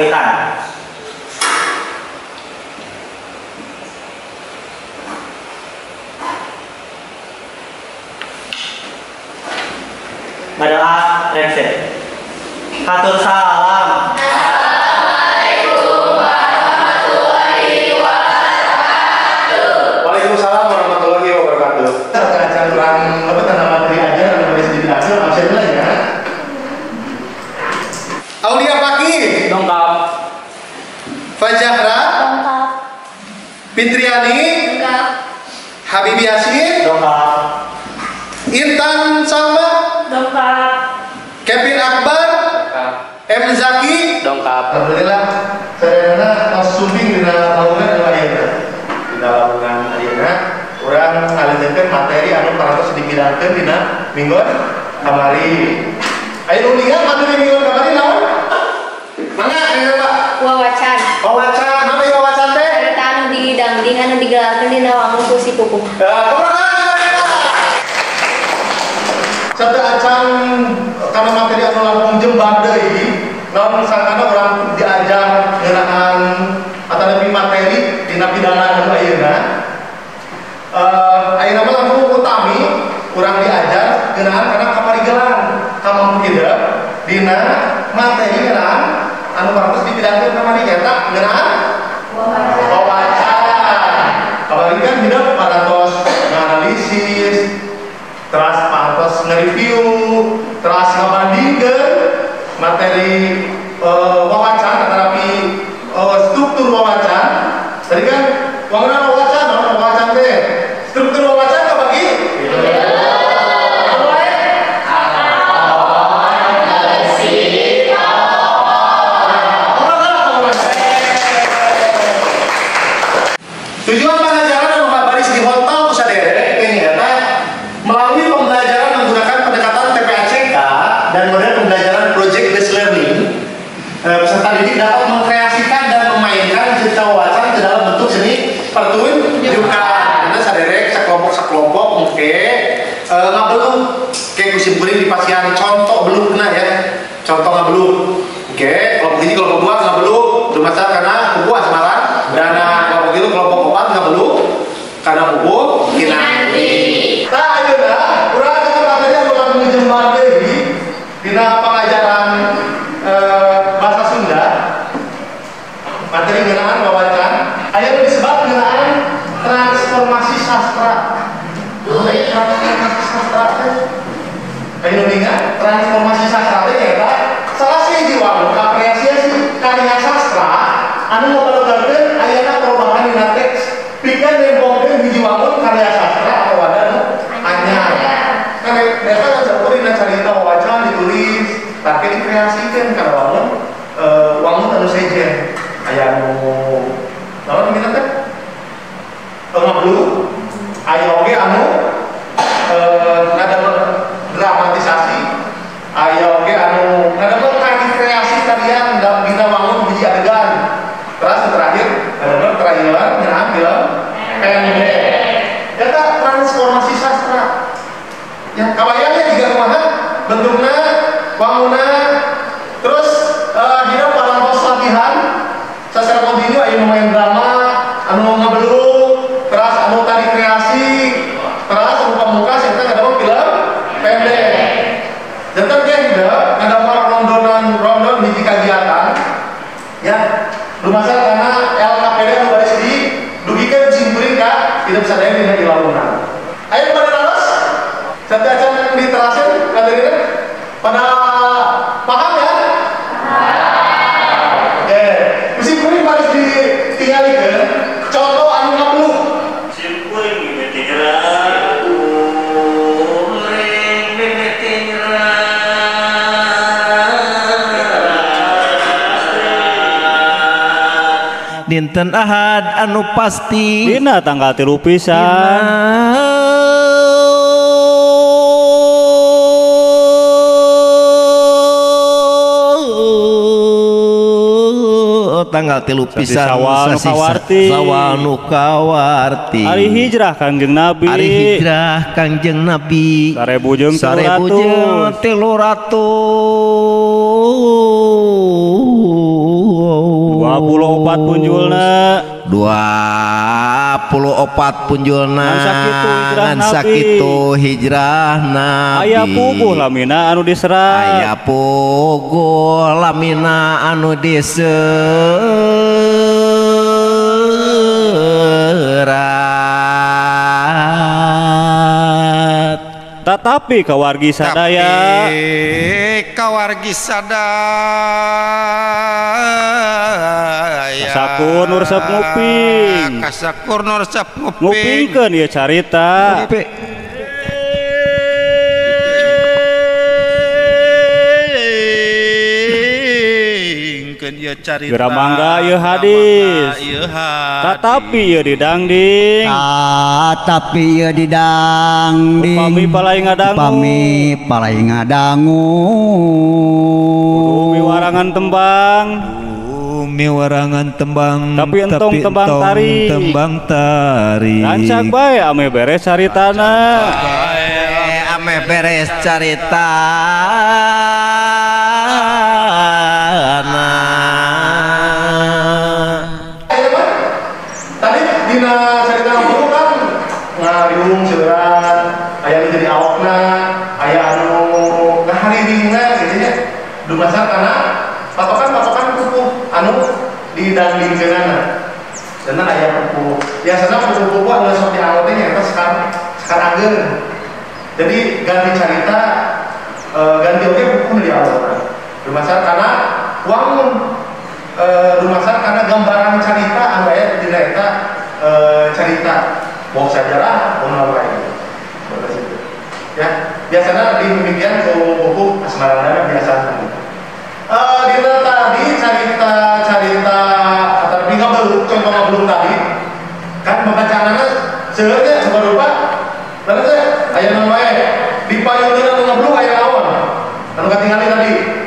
Kaitan. Adalah Renset. Hatur salam. Assalamualaikum warahmatullahi wabarakatuh. Waalaikumsalam warahmatullahi wabarakatuh. Acara kurang apa tanda materi aja yang bisa dibilang absen lah ya. Aulia Fakih. Dongkap. Fajahra. Lengkap. Fitriani. Lengkap. Habibi Yasin. Dongkap. Intan Salma. Lengkap. Kevin Akbar. M Zaki. Dongkap. Alhamdulillah. Sadayana masumbing dina laungan anu ayeuna. Dina laungan ayeuna urang ngalieukeun materi anu parantos dibidangkeun dina minggon kamari. Aya nu lihat materi minggon kamari naon? Mangga ayeuna Pak. Wawacan. Wawacan, apa ieu wawacan teh? Cerita anu digidangding anu digelarkeun dina wangun ku si Pupuk. Sada acan kana materi anu langkung jembar deui, naon sangkana urang diajar ngeunaan atanapi materi dina pidana anu ayeuna. Ayeuna mah langkung utami urang diajar ngeunaan kana kaparigelan kamampu hidup dina materi ngeunaan anu parantos dipidangkeun kamari eta ngeunaan wawacan. Kamari kan hidup parantos nganalisis, terus parantos nge-review, terus ngabandingkeun materi wawacan atanapi struktur wawacan. Tadi kan wangunan wawacan teh struktur wawacan kabagi tujuan pengajaran anu baris di hotel kusadere ini eta melalui pembelajaran menggunakan pendekatan TPACK dan model pembelajaran project based learning, peserta didik dapat mengkreasikan dan memainkan cerita wawacan ke dalam bentuk seni pertunjukan. Karena saderek sekelompok oke ngabeluk kayak kusimpuling di pasien contoh beluk kena ya, contoh ngabeluk oke kelompok ini kelompok dua ngabeluk bermasalah karena kubuah semalam dan kelompok itu kelompok opat ngabeluk karena kubuh kinanti. Nah ayeuna urang keur materi anu langkung jembar deui dina pengajaran bahasa Sunda. Materi ngeunaan wawacan aya nu disebut ngeunaan transformasi sastra. Transformasi sastra teh aya nu ingat transformasi sastra teh eta salah siji wangun apresiasi karya sastra anu ngabalugarkeun ayana perubahan dina teks pikeun nembongkeun hiji wangun karya sastra atau wadah anyar. Kan eta kan saeueur dina carita wawacan ditulis tapi dikreasikeun kana wangun anu sejen. Aya nu naon minat teh? Ngablu. Aya oge anu ngadamel dramatisasi. Aya oge anu ngadamel kreasi tarian dina wangun hiji adegan. Terus terakhir ngadamel trailer ngeunaan film pendek. Eta transformasi sastra. Ya kabayangnya juga kumaha bentukna wangunna terus hidup parantos latihan secara kontinu aya nu main drama anu ngabeluk terus anu tadi kreasi terus anu pamungkas eta ngadamel film pendek. Jantan ge hidup ngadamel rondon hiji kagiatan ya lumasan karena LKPD anu baris didugikeun simpuling ka hidup sadaya dina ilauna. Aya pada laras satu acan diterasin kaderina pada paham ya? Oke, simpuling baris ditinggalikeun contoh anu ngabeluk. Simpuling mimiti nyerah, mimiti nyerah. Dinten Ahad anu pasti dina tanggal 3 pisan tanggal 3 pisan Sawal nu kawarti ari hijrah Kangjeng Nabi sarebu jeung 300 24 punjulna 24 punjulna ngan sakitu hijrah nabi aya puguh lamina anu diserat tetapi kawargi sadaya kasakur nur resep ngupingkeun ieu carita Geura mangga ieu hadis tetapi ieu didangding upami palai ngadangu miwarangan tembang tapi entong tembang tari rancak bae ame beres caritana tadi dina cerita dulu kan ngariung seueuran aya nu jadi awakna aya anu ngahariringna gitu nya dumasar kana patokan pupuh anu didandingkeunana dan aya pupuh biasana pupuh anu sok dianggo teh nya eta sekar anggeun jadi ganti carita ganti oge pupuh di awal dumasar kana wangun dumasar karena gambaran carita anu aya dina eta carita bong sajarah bong lain ya biasanya di demikian buku asmarana biasa dina tadi carita atau di contoh ngabelung tadi kan pembacaanna seueur nya sabarupa lalu teh aya nu wae di payungeun ngabelung aya naon anu katingali tadi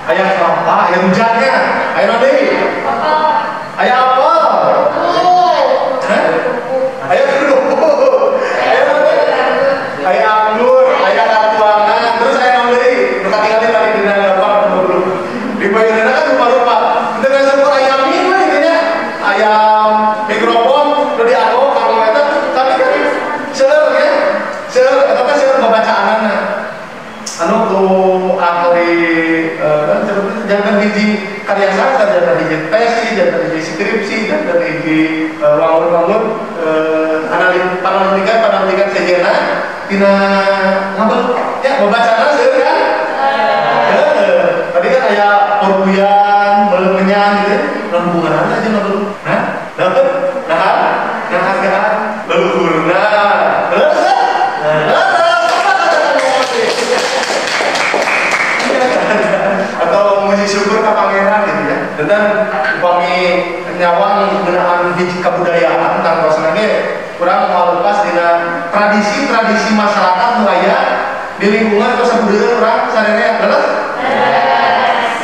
ayah apa? Ayah hujannya? Ayah nabi? Ayah apa? Ayah kerupuk? Ayah nabi? Ayah anggur? Ayah katuangan? Terus ayah nabi? Berkati-kati tadi di dalam apa? Di bayunana kan rupa-rupa itu kan sebut ayam ini lah intinya ayam mikrofon udah dianggo kalau itu tapi kan seueur ya seueur eta teh seueur babacaanana anu tuh ahli jangan hiji karya sastra, jangan hiji tesis, jangan hiji skripsi, jangan hiji wangun-wangun panalitikan sejenna tina ngabel ya membacana seueur kan tadi kan aya porbuyan melemenyan gitu non hubungan aja ngabel dapat hargaan leluhurna atau muji syukur ke pangeran gitu ya dan upami nyawang ngeunaan hiji kabudayaan tentang prasana ge kurang mau lepas dina tradisi masyarakat nu aya di lingkungan atau sabudaya urang sarene leres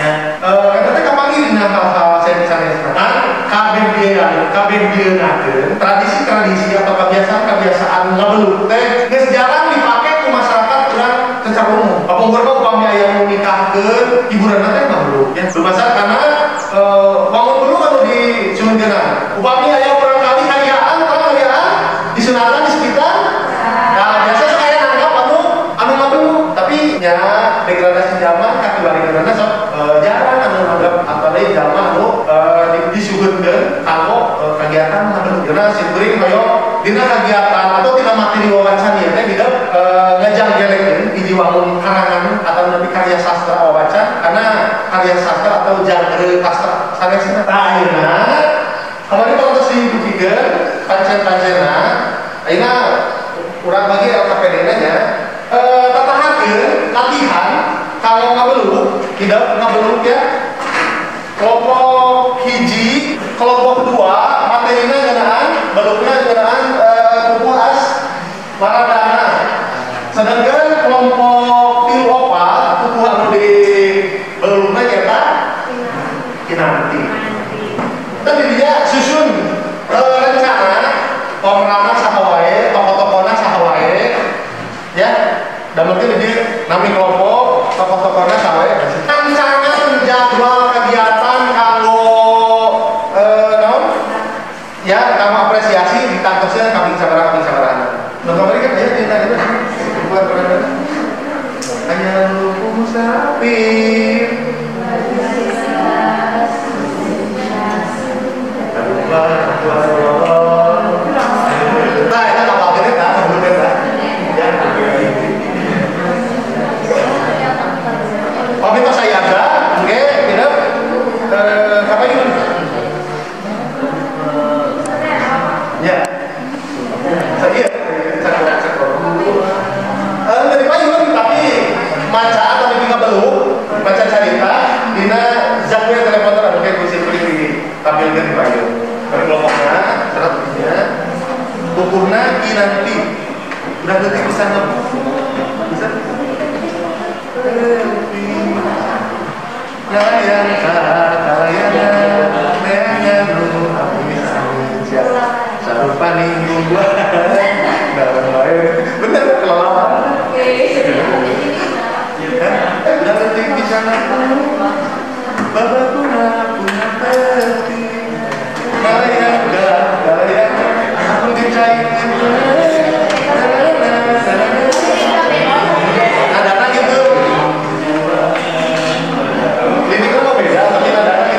ya eta teh kapanggih dina hal-hal sanes-sanesna kabeh tradisi atau kebiasaan ngabeluk teh geus jarang dipake ku masyarakat urang secara umum papungkurna upami aya nu nikahkeun hiburanna teh ngabeluk ya lumasan karena wangun dulu kalau di Sumedana upami aya urang kali kaliaan disunatan di sekitar nah biasa saya anggap anu ngabeluk tapi nya degradasi zaman kakibaligana sok jarang anu anggap apalagi zaman anu disugeunkeun kanggo kegiatan ngabeluk karena simkuring hoyong dina kegiatan atau dina materi wawacan ieu teh hidup ngajang-jelekeun hiji wangun karangan atau nabi karya sastra wawacan karena karya sastra atau genre sastra sanesna tah ayeuna kamari parantos dipikirkeun pancen-pancena ayeuna urang bagi LKPD-na nya tatahakeun latihan kalau ngabeluk hidup ngabeluk ya kelompok hiji kelompok kedua materina ngeunaan belukna ngeunaan pupuh as maradana sedangkan kelompok 3-4 pupuh anu di belukna nyaeta kinanti tapi dia susun rencana pemerana saha wae tokoh-tokohna saha wae ya dan mungkin di nami kelompok tokoh-tokohna saha wae rancangan jadwal kegiatan itu buat berada hanya lupa musafir nah itu apa ini kan sebelumnya kan oh itu saya ada oke tidak apa ini ya saya dari payun tapi maca atau lebih belum baca cerita dina zakwe telepon terus kayak kursi beli tampilkan di payun dari kelompoknya terusnya bukunya nanti udah nanti bisa bisa yang dengan selalu paning gua bener kalau lama udah penting di sana bapak punya peti kalian aku dicain ada lagi tuh ini kan mau beda tapi ada lagi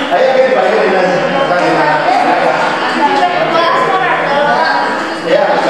ayo kita balik di nasi ya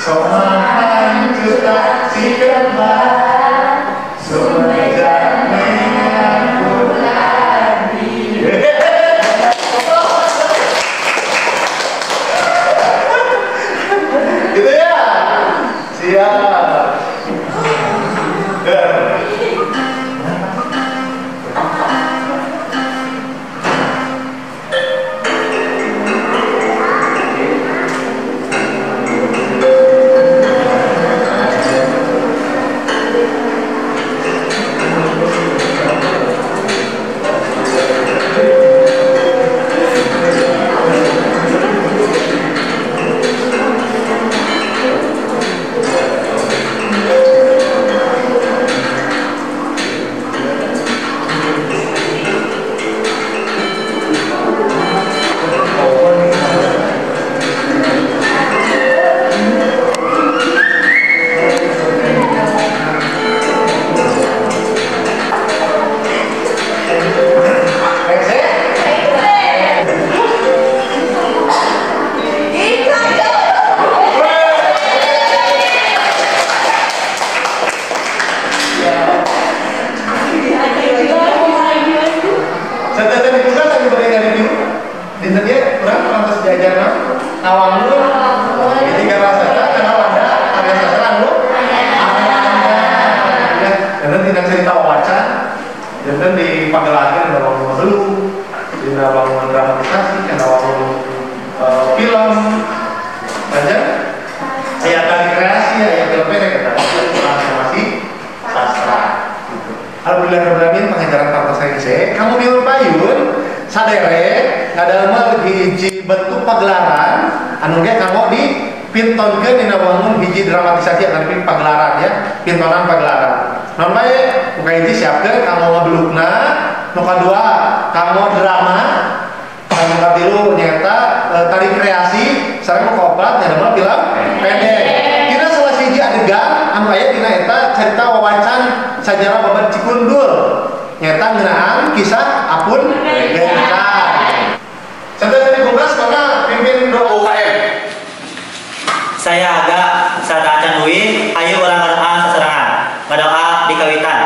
Somahan juta si kembar Sumeja mengampuni. Gitu ya? Siap. Dan di Pagelaran ada bangun dulu, di bangun dramatisasi, ada bangun film, aja, ayat kali kreasi, ayat film pendek, kata transformasi sastra. Alhamdulillah pengajaran partai saya, kamu biur payun, sadere, ngadalma hiji bentuk pagelaran, anu ge kamu di pintonkeun dina bangun hiji dramatisasi akan di pagelaran ya, pintonan pagelaran. Non bae buka hiji siapkeun kamu ngabelukna, nu kadua kamu drama, kamu katilu nyata tari kreasi, sareng keopat nyadama film pendek. Dina salah hiji adegan anu aya dina eta carita wawacan sajarah babat Cikundul. Nyata ngeunaan kisah Apun Genta. Santai tadi Bungkas mana pimpin doa UKM. Saya agak sada acan duwi, ayo orang ngadoa saserangan. Ngadoa di kawitan.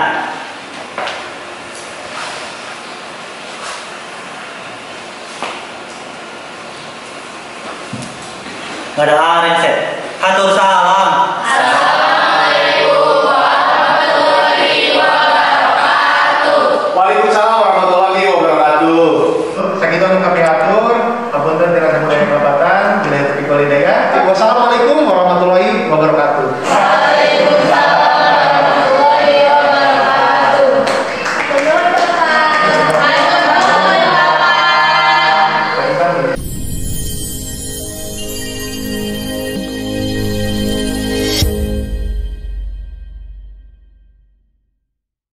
Ngadoa renset. Hatur salam.